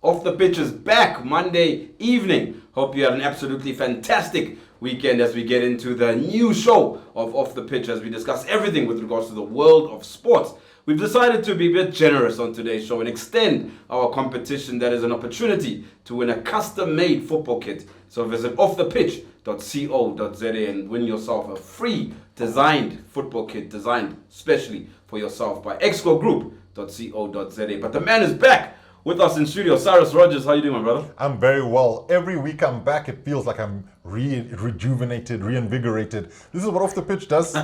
Off the Pitch is back Monday evening. Hope you had an absolutely fantastic weekend as we get into the new show of Off the Pitch as we discuss everything with regards to the world of sports. We've decided to be a bit generous on today's show and extend our competition that is an opportunity to win a custom-made football kit. So visit offthepitch.co.za and win yourself a free designed football kit designed specially for yourself by excogroup.co.za. But the man is back with us in studio. Cyrus Rogers, how you doing, my brother? I'm very well. Every week I'm back, it feels like I'm rejuvenated, reinvigorated. This is what Off the Pitch does.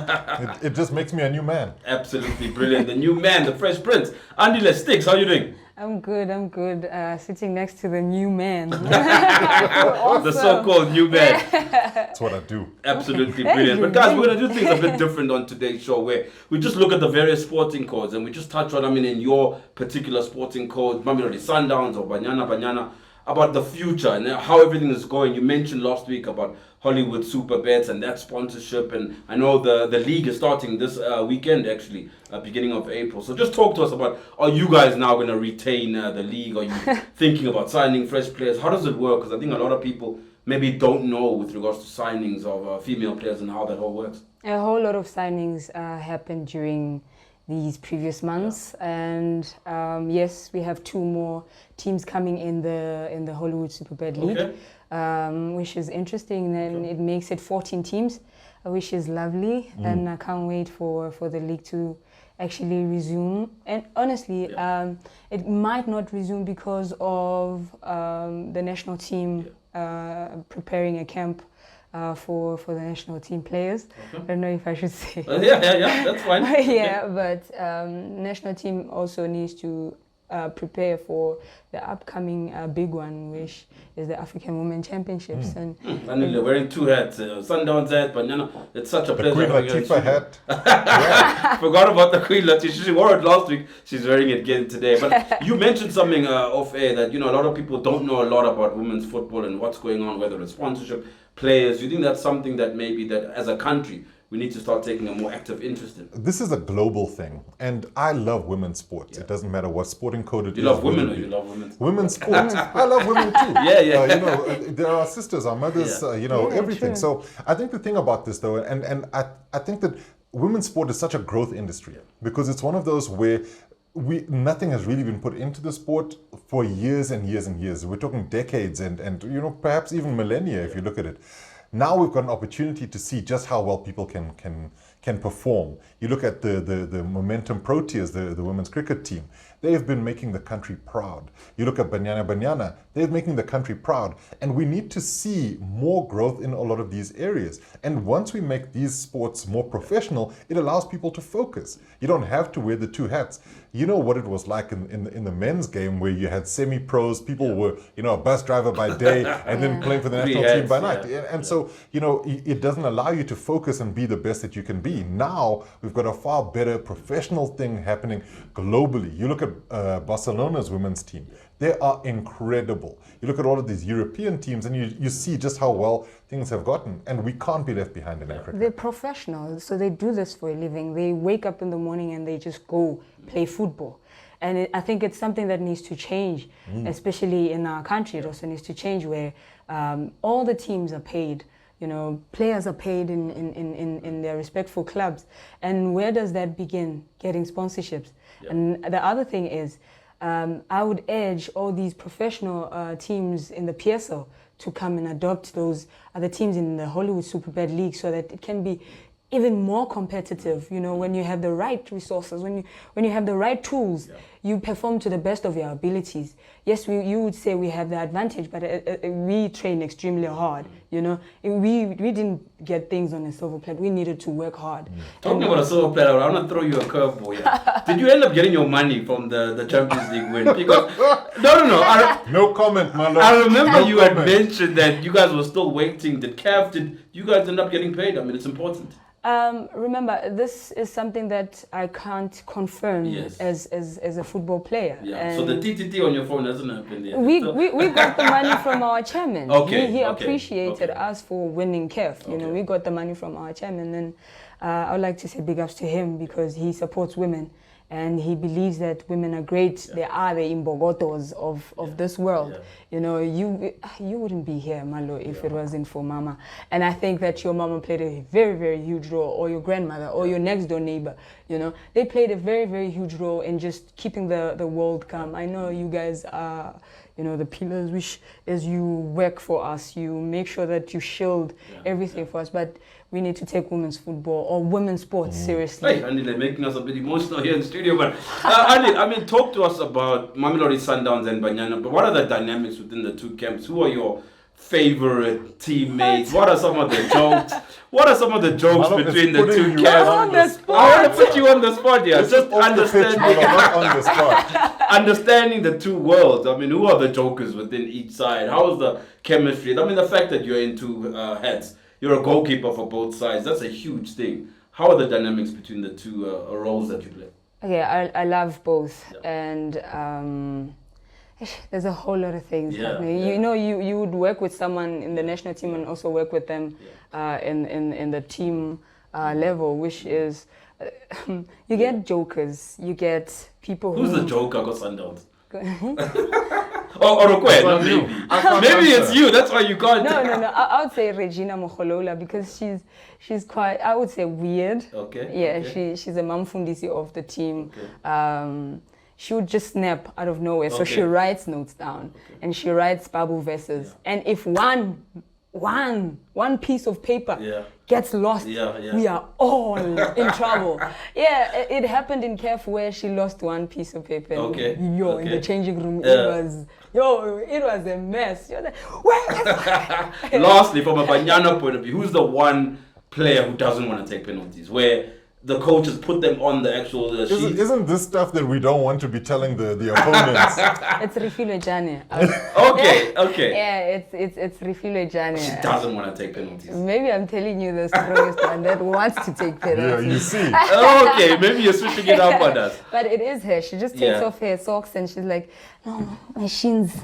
It just makes me a new man. Absolutely brilliant. The new man, the Fresh Prince. Andile Sticks, how you doing? I'm good. Sitting next to the new man. The so-called new man. That's what I do. Absolutely brilliant. But guys, we're going to do things a bit different on today's show where we just look at the various sporting codes and we just touch on, in your particular sporting code, maybe the Sundowns or Banyana, about the future and how everything is going. You mentioned last week about Hollywood Super Bets and that sponsorship, and I know the league is starting this weekend actually, beginning of April. So just talk to us about, are you guys now going to retain the league? Are you thinking about signing fresh players? How does it work? Because I think a lot of people maybe don't know with regards to signings of female players and how that all works. A whole lot of signings happened during these previous months, and yes, we have 2 more teams coming in the Hollywood Superbad League, which is interesting. And it makes it 14 teams, which is lovely, and I can't wait for the league to actually resume. And honestly, it might not resume because of the national team preparing a camp for the national team players. I don't know if I should say. Yeah, that's fine. But national team also needs to prepare for the upcoming big one, which is the African Women Championships. And they're wearing 2 hats, Sundowns hat, but it's such a pleasure. The Queen Latifah hat. Forgot about the Queen Latifah. She wore it last week. She's wearing it again today. But you mentioned something off air that, a lot of people don't know a lot about women's football and what's going on, whether it's sponsorship, players. Do you think that's something that maybe that as a country we need to start taking a more active interest in? This is a global thing, and I love women's sports. It doesn't matter what sporting code it is. You love women or you love women's? Women's sports. I love women too. They're our sisters, our mothers, everything. True. So I think the thing about this though, and I think that women's sport is such a growth industry because it's one of those where nothing has really been put into the sport for years and years and years. We're talking decades and perhaps even millennia if you look at it. Now we've got an opportunity to see just how well people can perform. You look at the Momentum Proteas, the women's cricket team. They've been making the country proud. You look at Banyana, they're making the country proud. And we need to see more growth in a lot of these areas. And once we make these sports more professional, it allows people to focus. You don't have to wear the 2 hats. You know what it was like in the men's game where you had semi-pros, people were, a bus driver by day and then playing for the national team by night. And so, it doesn't allow you to focus and be the best that you can be. Now, we've got a far better professional thing happening globally. You look at Barcelona's women's team. They are incredible. You look at all of these European teams and you see just how well things have gotten, and we can't be left behind in Africa. they're professionals, so they do this for a living. They wake up in the morning and they just go play football. And I think it's something that needs to change, especially in our country. It also needs to change where all the teams are paid. Players are paid in their respectful clubs. And where does that begin? Getting sponsorships. And the other thing is, I would urge all these professional teams in the PSL to come and adopt those other teams in the Hollywood Superbad League so that it can be even more competitive. When you have the right resources, when you have the right tools, you perform to the best of your abilities. Yes, you would say we have the advantage, but we train extremely hard. We didn't get things on a silver plate. We needed to work hard. Talking about a silver plate, I want to throw you a curveball here. Did you end up getting your money from the Champions League win? Because no comment, my lord. I remember you had mentioned that you guys were still waiting. Did you guys end up getting paid? It's important. Remember, this is something that I can't confirm Yes. as a football player. Yeah. So the TTT on your phone hasn't happened yet. We got the money from our chairman. Okay, He okay, appreciated okay. us for winning CAF. You know, Okay. we got the money from our chairman, and I would like to say big ups to him because he supports women. And he believes that women are great. Yeah. They are the imbogotos of this world. Yeah. You know, you wouldn't be here, Malo, if it wasn't for Mama. And I think that your mama played a very, very huge role, or your grandmother, or your next door neighbor. You know, they played a very, very huge role in just keeping the world calm. I know you guys are, you know, the pillars, which is you work for us. You make sure that you shield everything for us. But we need to take women's football or women's sports seriously. Hey, Anil, they're making us a bit emotional here in the studio, but Anil, I mean, talk to us about Mamelodi Sundowns and Banyana, but what are the dynamics within the two camps? Who are your favorite teammates? What are some of the jokes? What are some of the jokes Malo, between it's the putting two you camps? on the spot. I want to put you on the spot here. This Just is off the pitch, Malo, not on the spot. understanding the two worlds. I mean, who are the jokers within each side? How is the chemistry? I mean, the fact that you're in two heads, you're a goalkeeper for both sides, that's a huge thing. How are the dynamics between the two roles that you play? Okay, I love both, Yeah. and there's a whole lot of things Yeah, happening. yeah. You know, you would work with someone in the national team and also work with them in the team level, which is you get jokers, you get people Who's who. the joker got Sundowns? Or Rokwe, not maybe. I can't Maybe it's answer. you, that's why you can't. No. I would say Regina Mokholola because she's quite, I would say, weird. Okay. Yeah, okay. she's a mamfundisi of the team. Okay. She would just snap out of nowhere. So Okay. she writes notes down and she writes Babu verses. Yeah. And if one piece of paper Yeah. gets lost, Yeah. we are all in trouble. Yeah, it happened in KEF where she lost one piece of paper. Okay, In okay. the changing room, Yeah. it was a mess. You're like, where? Lastly, from a Banyana point of view, who's the one player who doesn't want to take penalties? Where the coaches put them on the actual sheet. Isn't this stuff that we don't want to be telling the opponents? It's Refilo Jane. Okay. Yeah, it's Refilo Jane. She doesn't want to take penalties. Maybe I'm telling you the strongest one that wants to take Yeah, penalties. you see. Okay, maybe you're switching it up on us. But it is her. She just takes Yeah. off her socks and she's like, no, my shins.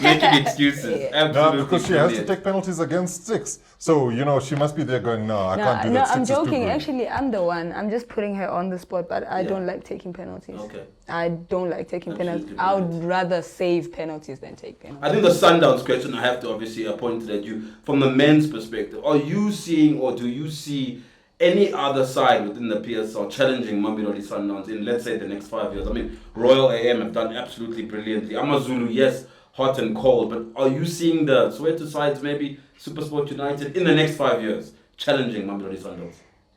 Making excuses. Yeah. No, Absolutely. because she has to brilliant. take penalties against six. So, you know, she must be there going, no, I can't do No, that. I'm Six is too joking. good. Actually, I'm the one. I'm just putting her on the spot, but I Yeah. don't like taking penalties. Okay. I don't like taking penalties. Absolutely I would brilliant. rather save penalties than take penalties. I think the Sundowns question I have to obviously point it at you from the men's perspective. Are you seeing or do you see any other side within the PSL challenging Mamelodi Sundowns in, let's say, the next 5 years? I mean, Royal AM have done absolutely brilliantly. Amazulu, yes, hot and cold, but are you seeing the Soweto sides, maybe Supersport United, in the next 5 years challenging Mamelodi Sundowns?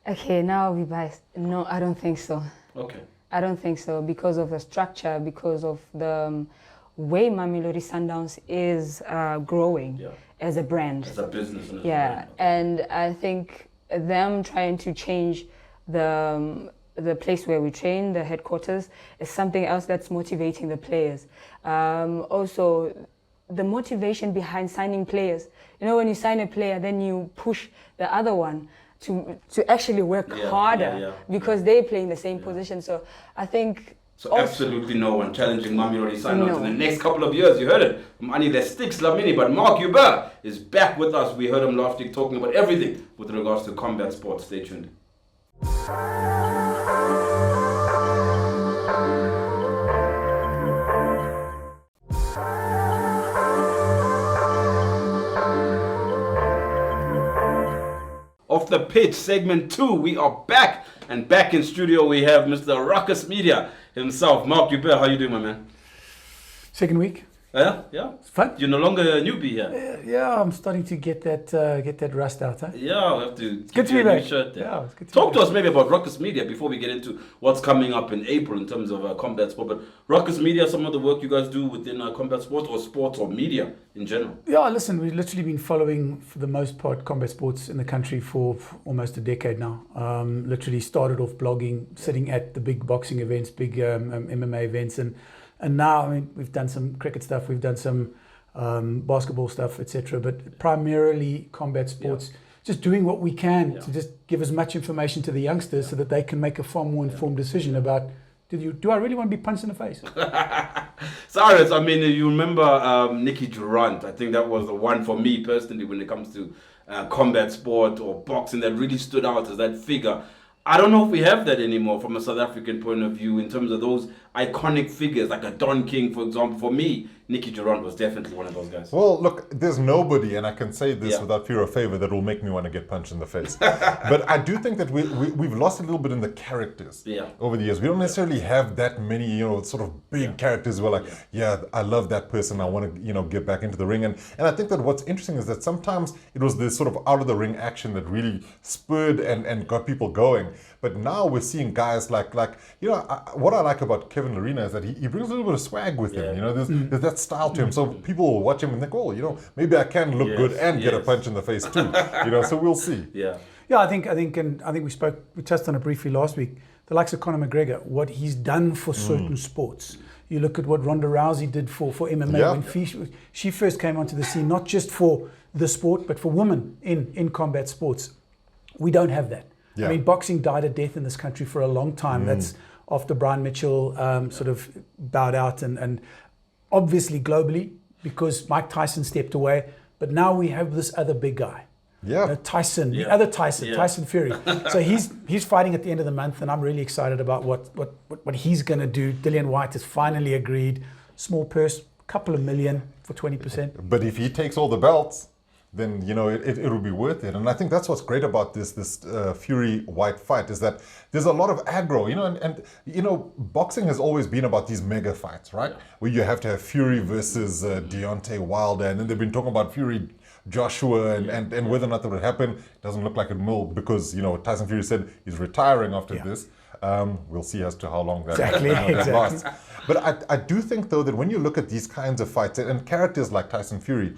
Okay, now I'll be biased. No, I don't think so. Okay. I don't think so because of the structure, because of the way Mamelodi Sundowns is growing Yeah. as a brand. As a business. And as a Yeah, brand. and I think them trying to change the place where we train, the headquarters, is something else that's motivating the players. Also, the motivation behind signing players. You know, when you sign a player, then you push the other one to actually work Yeah, harder yeah. because they play in the same position. So I think. So absolutely no one challenging Mamelodi Sundowns No. in the next couple of years. You heard it from Annie the Sticks Lamini, but Mark Hubert is back with us. We heard him last week talking about everything with regards to combat sports. Stay tuned. Off the pitch, segment 2. We are back, and back in studio we have Mr. Ruckus Media himself, Mark Hubert. How you doing, my man? Second week. Yeah. It's fun. You're no longer a newbie here. Yeah, I'm starting to get that rust out. Huh? Yeah, we have to Good give to you be a new back. shirt there. Yeah, it's good to Talk be to us maybe about Ruckus Media before we get into what's coming up in April in terms of combat sport. But Ruckus Media, some of the work you guys do within combat sports or media in general. Yeah, listen, we've literally been following, for the most part, combat sports in the country for almost a decade now. Literally started off blogging, sitting at the big boxing events, big MMA events, and now, I mean, we've done some cricket stuff, we've done some basketball stuff, etc. But primarily combat sports, just doing what we can Yeah. to just give as much information to the youngsters so that they can make a far more informed decision about, do I really want to be punched in the face? Cyrus, I mean, you remember Nicky Durant. I think that was the one for me personally when it comes to combat sport or boxing that really stood out as that figure. I don't know if we have that anymore from a South African point of view in terms of those iconic figures like a Don King, for example. For me, Nicky Durant was definitely one of those guys. Well, look, there's nobody, and I can say this Yeah. without fear or favor, that will make me want to get punched in the face. But I do think that we've lost a little bit in the characters over the years. We don't necessarily have that many, sort of big characters where I love that person. I want to, get back into the ring. And I think that what's interesting is that sometimes it was this sort of out of the ring action that really spurred and got people going. But now we're seeing guys like what I like about Kevin Lerena is that he brings a little bit of swag with him. There's that style to him. So people will watch him and think, maybe I can look good and get a punch in the face too. So we'll see. Yeah. Yeah, I think we touched on it briefly last week. The likes of Conor McGregor, what he's done for certain sports. You look at what Ronda Rousey did for MMA when she first came onto the scene, not just for the sport, but for women in combat sports. We don't have that. Yeah. I mean, boxing died a death in this country for a long time. That's after Brian Mitchell sort of bowed out and obviously globally because Mike Tyson stepped away. But now we have this other big guy. Yeah. Tyson, the other Tyson, Tyson Fury. So he's fighting at the end of the month, and I'm really excited about what he's going to do. Dillian White has finally agreed. Small purse, couple of million for 20%. But if he takes all the belts, then it will be worth it. And I think that's what's great about this Fury White fight is that there's a lot of aggro, and boxing has always been about these mega fights, right? Where you have to have Fury versus Deontay Wilder, and then they've been talking about Fury Joshua and whether or not that would happen. It doesn't look like it will because Tyson Fury said he's retiring after this. We'll see as to how long that lasts. But I do think though that when you look at these kinds of fights and characters like Tyson Fury,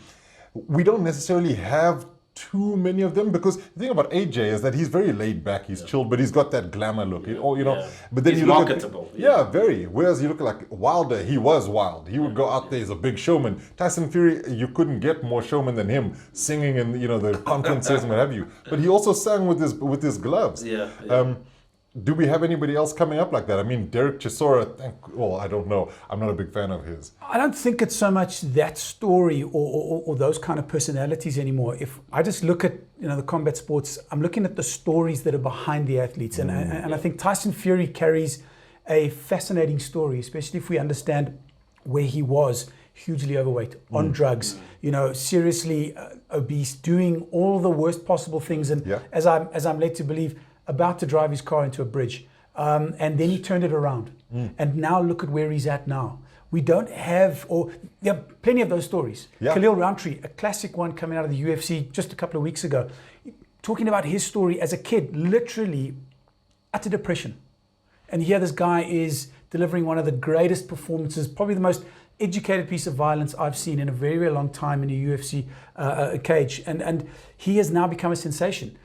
we don't necessarily have too many of them because the thing about AJ is that he's very laid back, he's chilled, but he's got that glamour look. But then he's you look marketable. Very. Whereas you look at like Wilder, he was wild. He would go out there as a big showman. Tyson Fury, you couldn't get more showman than him, singing in the conferences and what have you. But he also sang with his gloves. Do we have anybody else coming up like that? I mean, Derek Chisora, I don't know. I'm not a big fan of his. I don't think it's so much that story or those kind of personalities anymore. If I just look at the combat sports, I'm looking at the stories that are behind the athletes, and I think Tyson Fury carries a fascinating story, especially if we understand where he was, hugely overweight, on drugs, seriously obese, doing all the worst possible things, and as I'm led to believe, about to drive his car into a bridge. And then he turned it around. And now look at where he's at now. We don't have, there are plenty of those stories. Yeah. Khalil Rountree, a classic one coming out of the UFC just a couple of weeks ago, talking about his story as a kid, literally utter depression. And here this guy is delivering one of the greatest performances, probably the most educated piece of violence I've seen in a very, very long time in a UFC cage. And he has now become a sensation.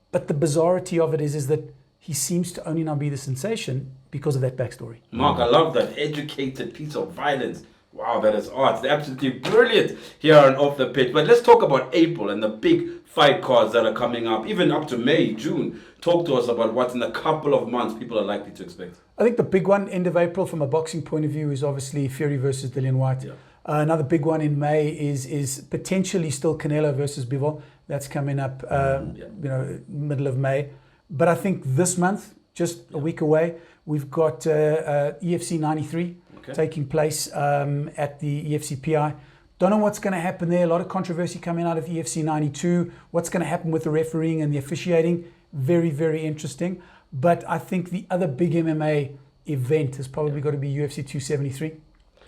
But the bizarrity of it is that he seems to only now be the sensation because of that backstory. Mark, I love that educated piece of violence. Wow, that is art. It's absolutely brilliant here on Off the Pitch. But let's talk about April and the big fight cards that are coming up, even up to May, June. Talk to us about what in a couple of months people are likely to expect. I think the big one, end of April, from a boxing point of view, is obviously Fury versus Dillian White. Yeah. Another big one in May is potentially still Canelo versus Bivol. That's coming up, middle of May. But I think this month, just a week away, we've got EFC 93 taking place at the EFC PI. Don't know what's going to happen there. A lot of controversy coming out of EFC 92. What's going to happen with the refereeing and the officiating? Very, very interesting. But I think the other big MMA event has probably got to be UFC 273.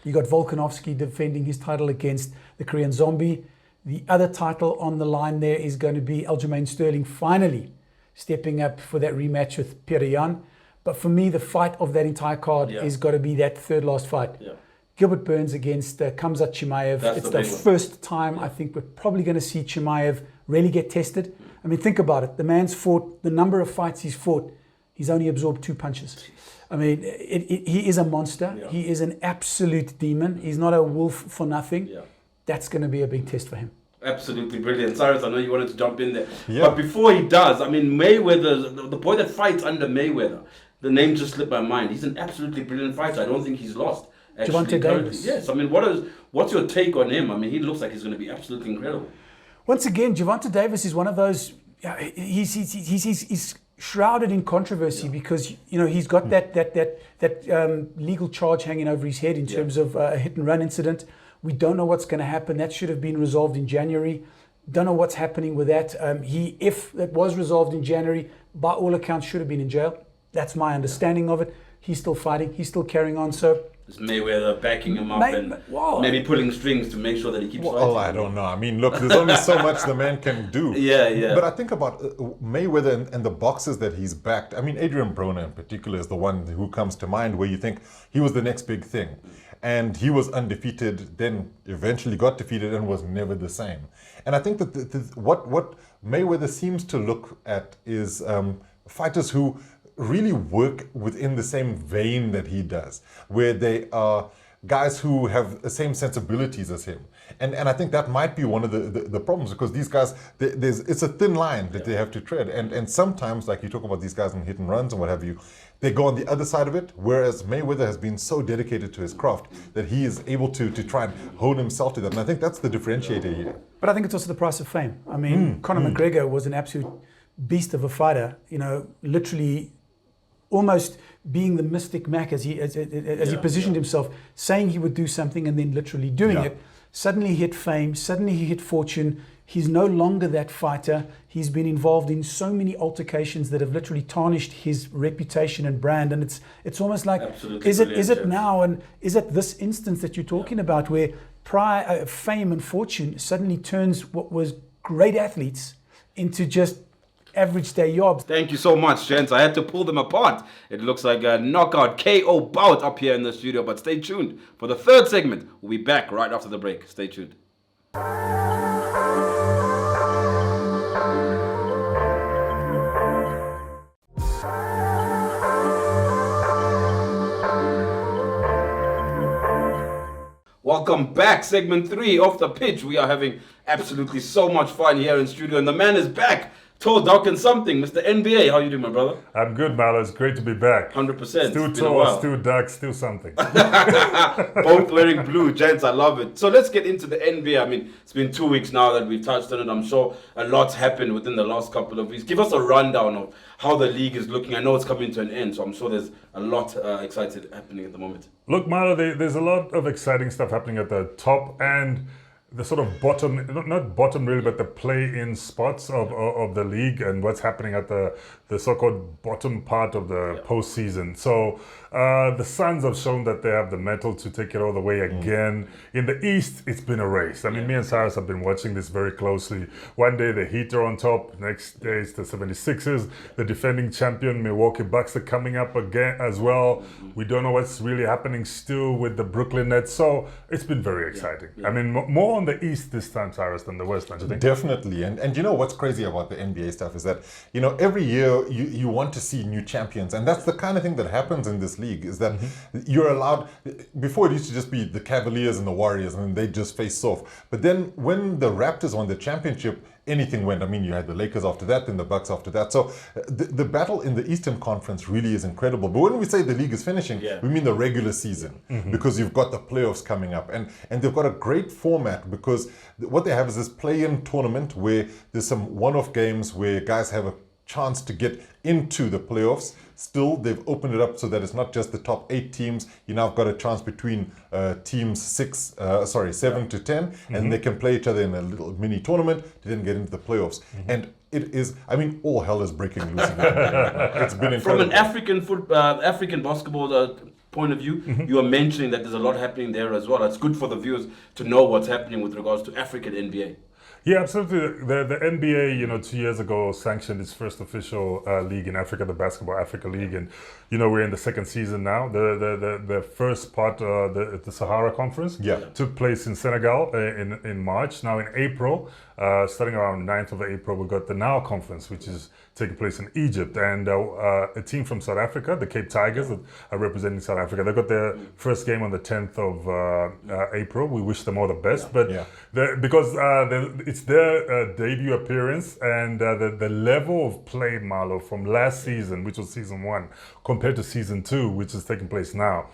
You got Volkanovski defending his title against the Korean Zombie. The other title on the line there is going to be Aljamain Sterling finally stepping up for that rematch with Petr Yan. But for me, the fight of that entire card is got to be that third last fight. Yeah. Gilbert Burns against Khamzat Chimaev. It's the first time I think we're probably going to see Chimaev really get tested. I mean, think about it. The man's fought, the number of fights he's fought, he's only absorbed 2 punches. I mean, he is a monster. Yeah. He is an absolute demon. He's not a wolf for nothing. Yeah. That's going to be a big test for him. Absolutely brilliant. Cyrus, I know you wanted to jump in there. Yeah. But before he does, I mean, Mayweather, the boy that fights under Mayweather, the name just slipped my mind. He's an absolutely brilliant fighter. I don't think he's lost. Gervonta Davis. Yes. I mean, what's your take on him? I mean, he looks like he's going to be absolutely incredible. Once again, Gervonta Davis is one of those. He's shrouded in controversy because he's got that legal charge hanging over his head in terms of a hit and run incident. We don't know what's going to happen. That should have been resolved in January. Don't know what's happening with that. If that was resolved in January, by all accounts, should have been in jail. That's my understanding of it. He's still fighting. He's still carrying on. So. Is Mayweather backing him up and maybe pulling strings to make sure that he keeps fighting? Well, I don't know. I mean, look, there's only so much the man can do. Yeah. But I think about Mayweather and the boxers that he's backed. I mean, Adrian Broner in particular is the one who comes to mind where you think he was the next big thing. And he was undefeated, then eventually got defeated and was never the same. And I think that what Mayweather seems to look at is fighters who really work within the same vein that he does, where they are guys who have the same sensibilities as him. And I think that might be one of the problems, because these guys, it's a thin line that they have to tread. And sometimes, like you talk about these guys in hit and runs and what have you, they go on the other side of it, whereas Mayweather has been so dedicated to his craft that he is able to try and hone himself to that. And I think that's the differentiator here. But I think it's also the price of fame. I mean, Conor McGregor was an absolute beast of a fighter, literally almost being the mystic Mac as he positioned himself, saying he would do something and then literally doing it. Suddenly he hit fame, suddenly he hit fortune. He's no longer that fighter. He's been involved in so many altercations that have literally tarnished his reputation and brand. And it's almost like, is it now, and is it this instance that you're talking about, where prior fame and fortune suddenly turns what was great athletes into just average day jobs? Thank you so much, gents. I had to pull them apart. It looks like a knockout KO bout up here in the studio, but stay tuned for the third segment. We'll be back right after the break. Stay tuned. Welcome back, segment 3 of the pitch. We are having absolutely so much fun here in studio, and the man is back. Tall, dark, and something. Mr. NBA, how you doing, my brother? I'm good, Malo. It's great to be back. 100%. Still tall, still dark, still something. Both wearing blue, gents. I love it. So let's get into the NBA. I mean, it's been 2 weeks now that we've touched on it. I'm sure a lot's happened within the last couple of weeks. Give us a rundown of how the league is looking. I know it's coming to an end, so I'm sure there's a lot excited happening at the moment. Look, Malo, there's a lot of exciting stuff happening at the top and the sort of bottom, not bottom really, but the play-in spots of the league and what's happening at the so-called bottom part of the postseason. So the Suns have shown that they have the mettle to take it all the way again. In the East, it's been a race. I mean, me and Cyrus have been watching this very closely. One day the Heat are on top, next day it's the 76ers, the defending champion Milwaukee Bucks are coming up again as well. We don't know what's really happening still with the Brooklyn Nets. So it's been very exciting. I mean, more on the East this time, Cyrus, than the West, don't you think? Definitely. And you know what's crazy about the NBA stuff is that, every year you want to see new champions. And that's the kind of thing that happens in this league, is that you're allowed, before it used to just be the Cavaliers and the Warriors and they just face off. But then when the Raptors won the championship, anything went. I mean, you had the Lakers after that, then the Bucks after that. So the battle in the Eastern Conference really is incredible. But when we say the league is finishing, we mean the regular season, because you've got the playoffs coming up. And they've got a great format, because what they have is this play-in tournament where there's some one-off games where guys have a chance to get into the playoffs. Still, they've opened it up so that it's not just the top 8 teams. You now have got a chance between teams 7 to 10, and they can play each other in a little mini tournament to then get into the playoffs. And it is, I mean, all hell is breaking loose again. It's been incredible. From an African basketball point of view, you are mentioning that there's a lot happening there as well. It's good for the viewers to know what's happening with regards to African NBA. Yeah, absolutely. The NBA, 2 years ago, sanctioned its first official league in Africa, the Basketball Africa League, and we're in the second season now. The first part, the Sahara Conference, took place in Senegal in March. Now in April, starting around 9th of April, we got the Nile Conference, which is taking place in Egypt, and a team from South Africa, the Cape Tigers, that are representing South Africa. They got their first game on the 10th of April. We wish them all the best, but because it's their debut appearance, and the level of play, Marlo, from last season, which was season 1, compared to season 2, which is taking place now,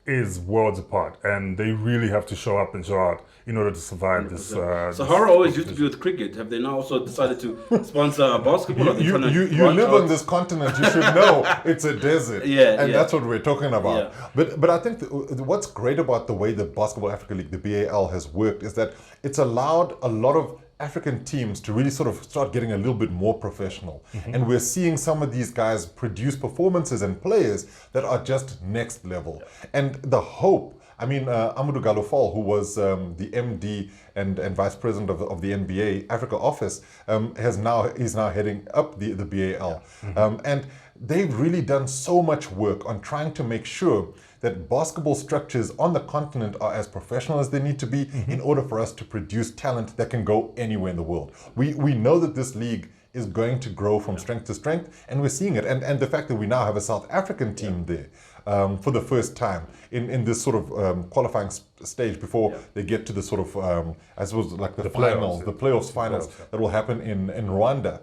is worlds apart, and they really have to show up and show out in order to survive this. Sahara always used to be with cricket. Have they now also decided to sponsor basketball? Or You live on this continent. You should know it's a desert. And that's what we're talking about. But I think what's great about the way the Basketball Africa League, the BAL, has worked is that it's allowed a lot of African teams to really sort of start getting a little bit more professional. And we're seeing some of these guys produce performances and players that are just next level. And the hope, I mean, Amadou Galofal, who was the MD and Vice President of the NBA Africa office, is now heading up the BAL. And they've really done so much work on trying to make sure that basketball structures on the continent are as professional as they need to be in order for us to produce talent that can go anywhere in the world. We know that this league is going to grow from strength to strength, and we're seeing it. And the fact that we now have a South African team there for the first time in this sort of qualifying stage before they get to the sort of, I suppose, like the finals, the playoffs finals that will happen in Rwanda.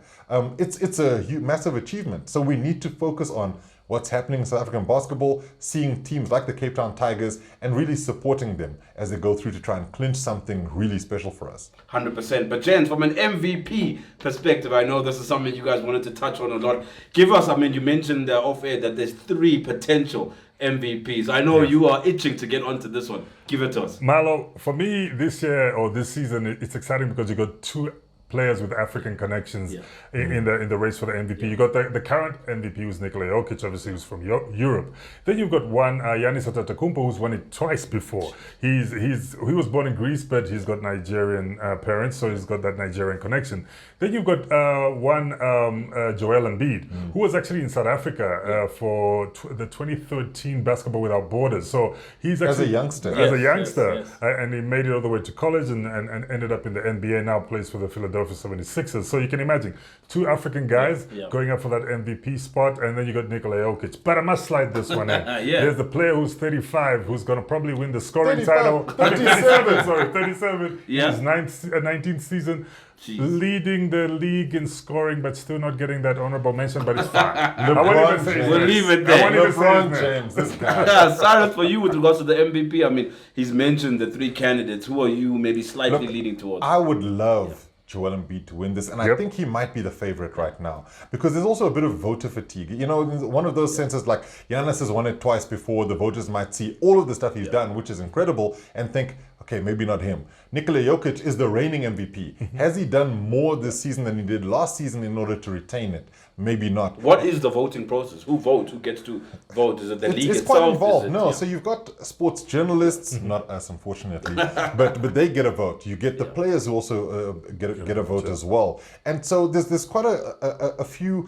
It's a massive achievement. So we need to focus on what's happening in South African basketball, seeing teams like the Cape Town Tigers and really supporting them as they go through to try and clinch something really special for us. 100%. But Jens, from an MVP perspective, I know this is something you guys wanted to touch on a lot. Give us, I mean, you mentioned off air that there's 3 potential MVPs. I know you are itching to get onto this one. Give it to us. Marlo, for me this year or this season, it's exciting because you got 2 players with African connections in the race for the MVP. You got the current MVP, who's Nikola Jokic, obviously, who's from Europe. Then you've got one, Giannis Antetokounmpo, who's won it twice before. He was born in Greece, but he's got Nigerian parents, so he's got that Nigerian connection. Then you've got Joel Embiid, who was actually in South Africa for the 2013 Basketball Without Borders. So he's actually as a youngster, and he made it all the way to college and ended up in the NBA. Now plays for the Philadelphia 76ers. So you can imagine 2 African guys going up for that MVP spot, and then you got Nikola Jokic. But I must slide this one in. There's the player who's 35, who's going to probably win the scoring title. 37. His 19th season. Leading the league in scoring, but still not getting that honorable mention, but it's fine. We'll leave it there. LeBron James, this guy. Cyrus, for you with regards to the MVP, I mean, he's mentioned the 3 candidates. Who are you maybe slightly leaning towards? I would love Joel Embiid to win this, and I think he might be the favorite right now because there's also a bit of voter fatigue. You know, one of those senses like Giannis has won it twice before. The voters might see all of the stuff he's done, which is incredible, and think, okay, maybe not him. Nikola Jokic is the reigning MVP. Has he done more this season than he did last season in order to retain it? Maybe not. What is the voting process? Who votes? Who gets to vote? Is it the league it's itself? Quite involved. So you've got sports journalists, not us unfortunately, but they get a vote. You get the players who also get a vote as well. And so there's quite a few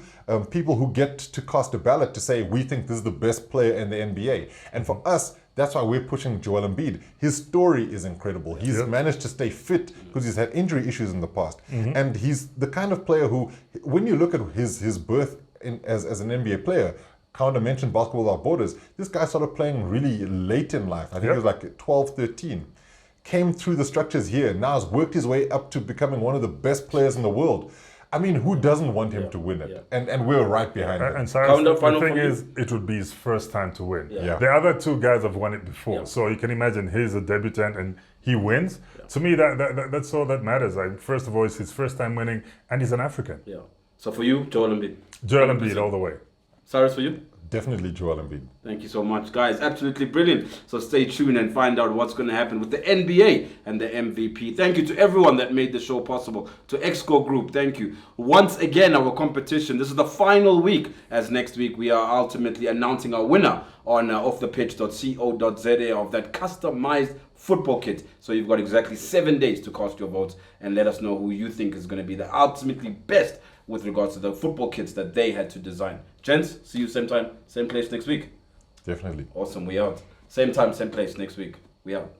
people who get to cast a ballot to say we think this is the best player in the NBA. And for us, that's why we're pushing Joel Embiid. His story is incredible. He's managed to stay fit because he's had injury issues in the past. And he's the kind of player who, when you look at his birth as an NBA player, Kounder mentioned Basketball Without Borders, this guy started playing really late in life. I think it was like 12, 13. Came through the structures here, now has worked his way up to becoming one of the best players in the world. I mean, who doesn't want him to win it? And we're right behind him. And Cyrus, the thing is, it would be his first time to win. The other 2 guys have won it before. So you can imagine he's a debutant and he wins. To me, that's all that matters. Like, first of all, it's his first time winning, and he's an African. So for you, Joel Embiid. Joel Embiid all the way. Cyrus, for you? Definitely Joel Embiid. Thank you so much, guys. Absolutely brilliant. So stay tuned and find out what's going to happen with the NBA and the MVP. Thank you to everyone that made the show possible. To Exco Group, thank you. Once again, our competition. This is the final week, as next week we are ultimately announcing our winner on offthepitch.co.za of that customized football kit. So you've got exactly 7 days to cast your votes and let us know who you think is going to be the ultimately best with regards to the football kits that they had to design. Gents, see you same time, same place next week. Definitely. Awesome, we out. Same time, same place next week. We out.